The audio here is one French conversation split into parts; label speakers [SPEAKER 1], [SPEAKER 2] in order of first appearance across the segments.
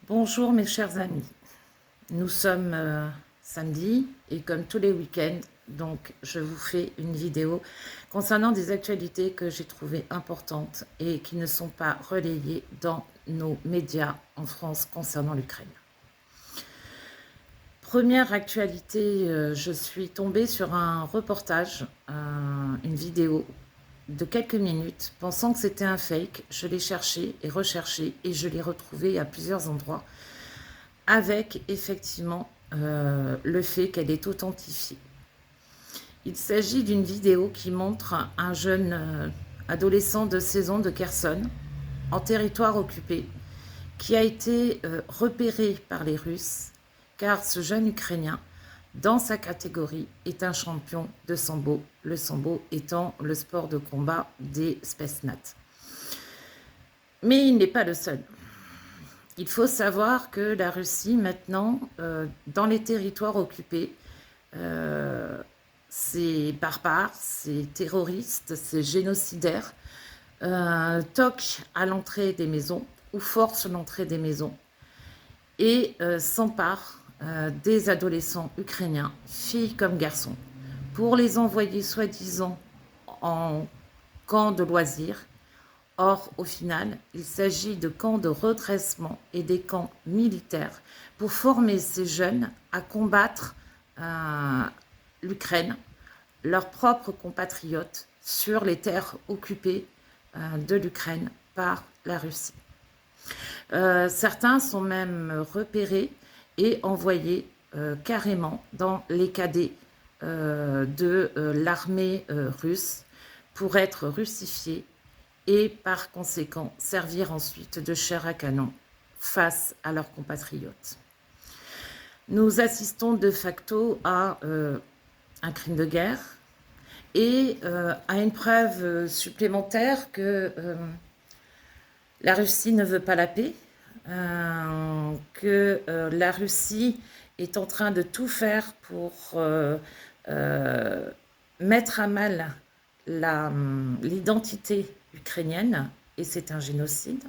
[SPEAKER 1] Bonjour mes chers amis, nous sommes samedi et comme tous les week-ends, donc je vous fais une vidéo concernant des actualités que j'ai trouvées importantes et qui ne sont pas relayées dans nos médias en France concernant l'Ukraine. Première actualité, je suis tombée sur un reportage, une vidéo de quelques minutes, pensant que c'était un fake. Je l'ai cherché et recherché et je l'ai retrouvé à plusieurs endroits avec effectivement le fait qu'elle est authentifiée. Il s'agit d'une vidéo qui montre un jeune adolescent de 16 ans de Kherson, en territoire occupé, qui a été repéré par les Russes, car ce jeune Ukrainien, dans sa catégorie, est un champion de sambo, le sambo étant le sport de combat des Spetsnaz. Mais il n'est pas le seul. Il faut savoir que la Russie, maintenant, dans les territoires occupés, c'est barbare, c'est terroriste, c'est génocidaire, toque à l'entrée des maisons ou force l'entrée des maisons et s'empare des adolescents ukrainiens, filles comme garçons, pour les envoyer soi-disant en camp de loisirs. Or, au final, il s'agit de camps de redressement et des camps militaires pour former ces jeunes à combattre l'Ukraine, leurs propres compatriotes, sur les terres occupées de l'Ukraine par la Russie. Certains sont même repérés et envoyés carrément dans les cadets de l'armée russe pour être russifiés et par conséquent servir ensuite de chair à canon face à leurs compatriotes. Nous assistons de facto à un crime de guerre et à une preuve supplémentaire que la Russie ne veut pas la paix, que la Russie est en train de tout faire pour mettre à mal l'identité ukrainienne, et c'est un génocide.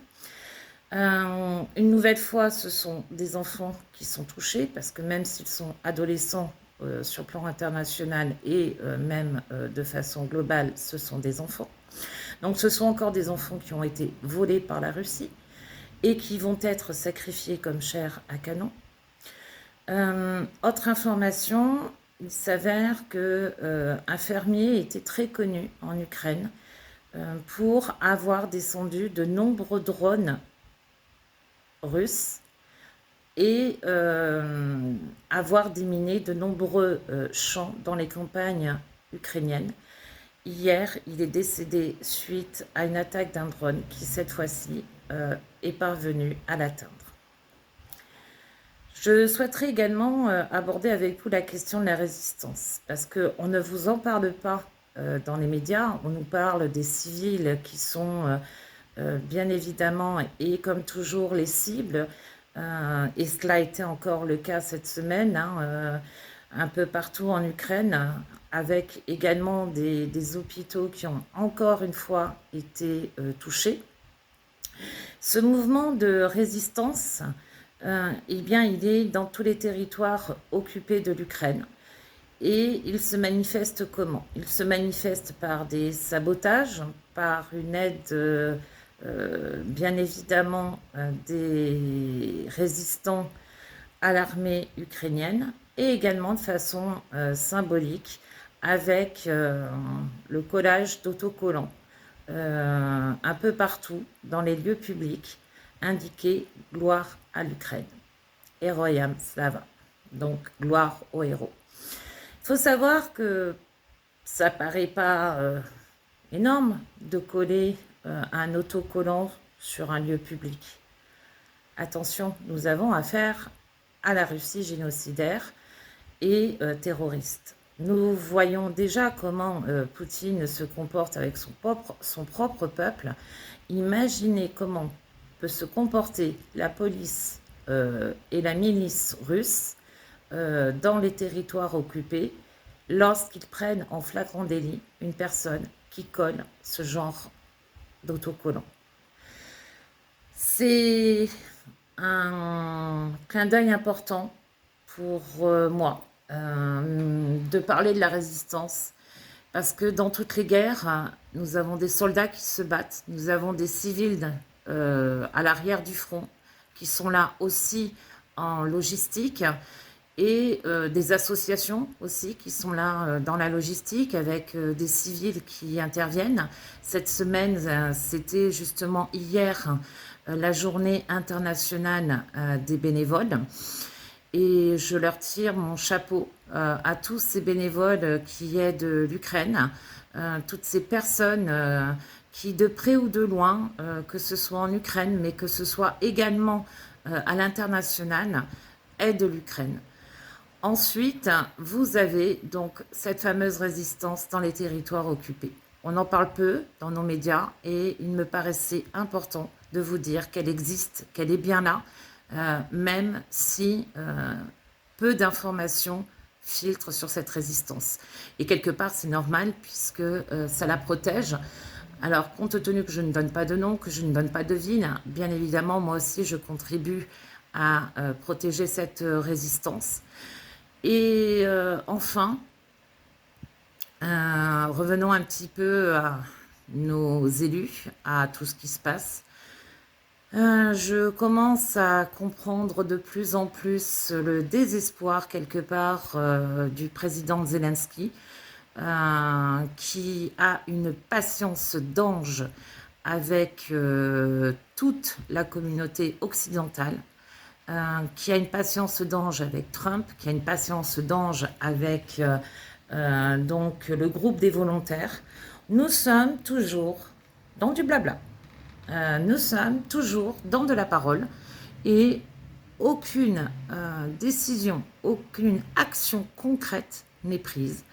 [SPEAKER 1] Une nouvelle fois, ce sont des enfants qui sont touchés, parce que même s'ils sont adolescents sur le plan international et même de façon globale, ce sont des enfants. Donc ce sont encore des enfants qui ont été volés par la Russie et qui vont être sacrifiés comme chair à canon. Autre information, il s'avère qu'un fermier était très connu en Ukraine pour avoir descendu de nombreux drones russes et avoir déminé de nombreux champs dans les campagnes ukrainiennes. Hier, il est décédé suite à une attaque d'un drone qui, cette fois-ci, est parvenu à l'atteindre. Je souhaiterais également aborder avec vous la question de la résistance, parce qu'on ne vous en parle pas dans les médias. On nous parle des civils qui sont bien évidemment, et comme toujours, les cibles, et cela a été encore le cas cette semaine, un peu partout en Ukraine, avec également des hôpitaux qui ont encore une fois été touchés. Ce mouvement de résistance, eh bien, il est dans tous les territoires occupés de l'Ukraine. Et il se manifeste comment? Il se manifeste par des sabotages, par une aide, bien évidemment, des résistants à l'armée ukrainienne, et également de façon symbolique, avec le collage d'autocollants un peu partout dans les lieux publics indiqué gloire à l'Ukraine, Heroyam Slava, donc gloire aux héros. Il faut savoir que ça paraît pas énorme de coller un autocollant sur un lieu public. Attention, nous avons affaire à la Russie génocidaire et terroriste. Nous voyons déjà comment Poutine se comporte avec son propre peuple. Imaginez comment peut se comporter la police et la milice russe dans les territoires occupés lorsqu'ils prennent en flagrant délit une personne qui colle ce genre d'autocollant. C'est un clin d'œil important pour moi de parler de la résistance. Parce que dans toutes les guerres, nous avons des soldats qui se battent, nous avons des civils à l'arrière du front qui sont là aussi en logistique et des associations aussi qui sont là dans la logistique avec des civils qui interviennent. Cette semaine, c'était justement hier la journée internationale des bénévoles. Et je leur tire mon chapeau à tous ces bénévoles qui aident l'Ukraine, toutes ces personnes qui, de près ou de loin, que ce soit en Ukraine, mais que ce soit également à l'international, aident l'Ukraine. Ensuite, vous avez donc cette fameuse résistance dans les territoires occupés. On en parle peu dans nos médias et il me paraissait important de vous dire qu'elle existe, qu'elle est bien là, même si peu d'informations filtrent sur cette résistance. Et quelque part, c'est normal puisque ça la protège. Alors, compte tenu que je ne donne pas de nom, que je ne donne pas de ville, bien évidemment, moi aussi, je contribue à protéger cette résistance. Et enfin, revenons un petit peu à nos élus, à tout ce qui se passe. Je commence à comprendre de plus en plus le désespoir quelque part du président Zelensky, qui a une patience d'ange avec toute la communauté occidentale, qui a une patience d'ange avec Trump, qui a une patience d'ange avec donc le groupe des volontaires. Nous sommes toujours dans du blabla. Nous sommes toujours dans de la parole et aucune décision, aucune action concrète n'est prise.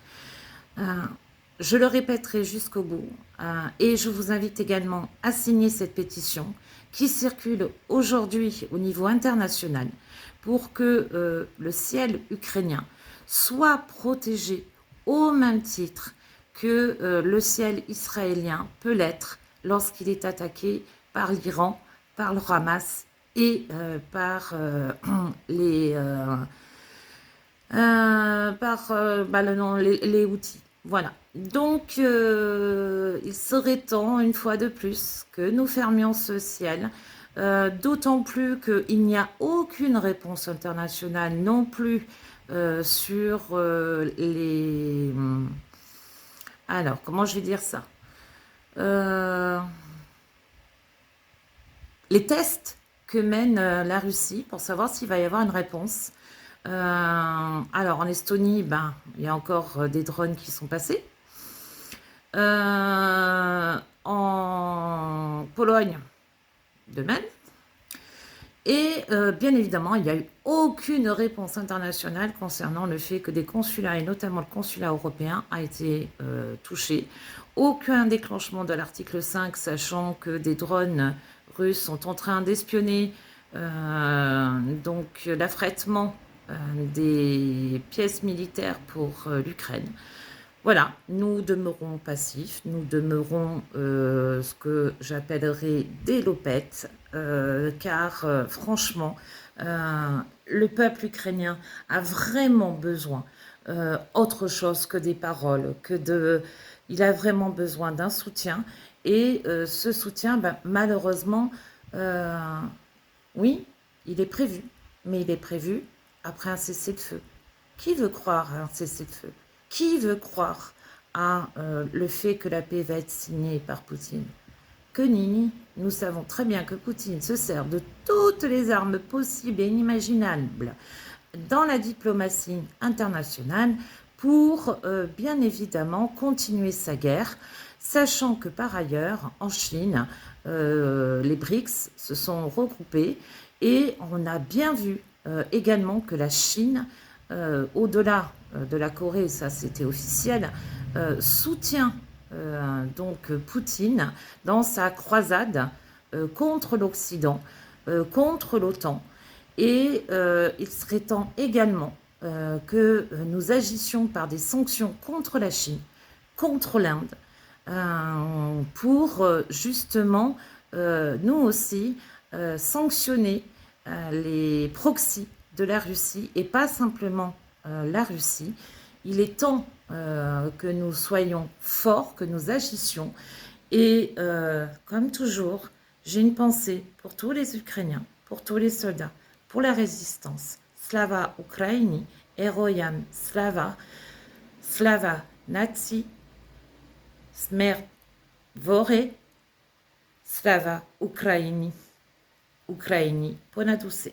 [SPEAKER 1] Je le répéterai jusqu'au bout et je vous invite également à signer cette pétition qui circule aujourd'hui au niveau international pour que le ciel ukrainien soit protégé au même titre que le ciel israélien peut l'être lorsqu'il est attaqué par l'Iran, par le Hamas et par les Houthis. Voilà. Donc, il serait temps, une fois de plus, que nous fermions ce ciel. D'autant plus qu'il n'y a aucune réponse internationale non plus sur les... Alors, comment je vais dire ça les tests que mène la Russie pour savoir s'il va y avoir une réponse. Alors, en Estonie, il y a encore des drones qui sont passés. En Pologne, de même. Et bien évidemment, il n'y a eu aucune réponse internationale concernant le fait que des consulats, et notamment le consulat européen, a été touché. Aucun déclenchement de l'article 5, sachant que des drones russes sont en train d'espionner donc l'affrètement des pièces militaires pour l'Ukraine. Voilà, nous demeurons passifs, nous demeurons ce que j'appellerais des lopettes, car franchement, le peuple ukrainien a vraiment besoin autre chose que des paroles, il a vraiment besoin d'un soutien, et ce soutien, malheureusement, oui, il est prévu, mais il est prévu après un cessez-le-feu. Qui veut croire à un cessez-le-feu ? Qui veut croire à le fait que la paix va être signée par Poutine ? Que nini, nous savons très bien que Poutine se sert de toutes les armes possibles et inimaginables dans la diplomatie internationale pour bien évidemment continuer sa guerre, sachant que par ailleurs, en Chine, les BRICS se sont regroupés et on a bien vu également que la Chine, au-delà de la Corée, ça c'était officiel, soutient donc Poutine dans sa croisade contre l'Occident, contre l'OTAN. Et il serait temps également que nous agissions par des sanctions contre la Chine, contre l'Inde, pour justement nous aussi sanctionner les proxys de la Russie et pas simplement la Russie. Il est temps que nous soyons forts, que nous agissions. Et comme toujours, j'ai une pensée pour tous les Ukrainiens, pour tous les soldats, pour la résistance. Slava Ukraini, Heroyam Slava, Slava Nazi, Smert Vore, Slava Ukraini, Ukraini Ponaduse.